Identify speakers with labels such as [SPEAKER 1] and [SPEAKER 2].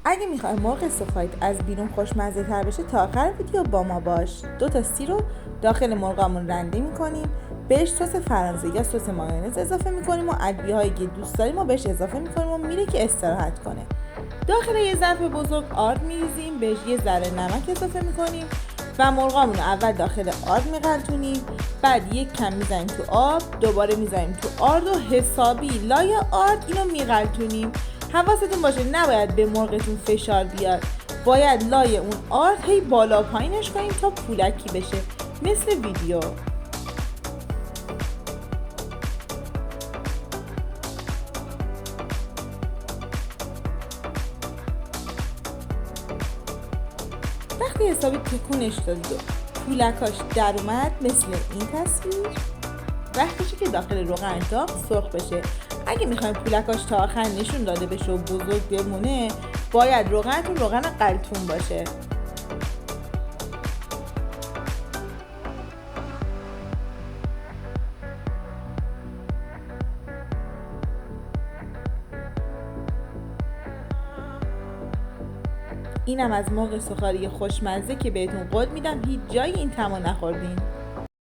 [SPEAKER 1] اگه میخوای مرغ سوخاریت از بیرون خوشمزه تر بشه تا آخر ویدیو با ما باش. 2 تا سی رو داخل مرغمون رنده میکنیم، بهش سس فرانسه یا سس مایونز اضافه میکنیم و ادویه‌هایی که دوست داریم و بهش اضافه میکنیم و میره که استراحت کنه. داخل یه ظرف بزرگ آرد میریزیم، بهش یه ذره نمک اضافه میکنیم و مرغامون رو اول داخل آرد میغلطونیم، بعد یک کم میزنیم تو آب، دوباره میزنیم تو آرد و حسابی لای آرد اینو میغلطونیم. حواستون باشه نباید به مرغتون فشار بیاد، باید لای اون آرد هی بالا پایینش کنیم تا پولکی بشه مثل ویدیو. وقتی حسابی تکونش دادید و پولکاش در اومد مثل این تصویر، وقتشه که داخل روغن داغ سرخ بشه. اگه میخوایم پولکاش تا آخر نشون داده بشه و بزرگ بمونه، باید روغنتون روغن قلتون باشه. اینم از مرغ سوخاری خوشمزه که بهتون قول میدم هیچ جای این طعمو نخوردین.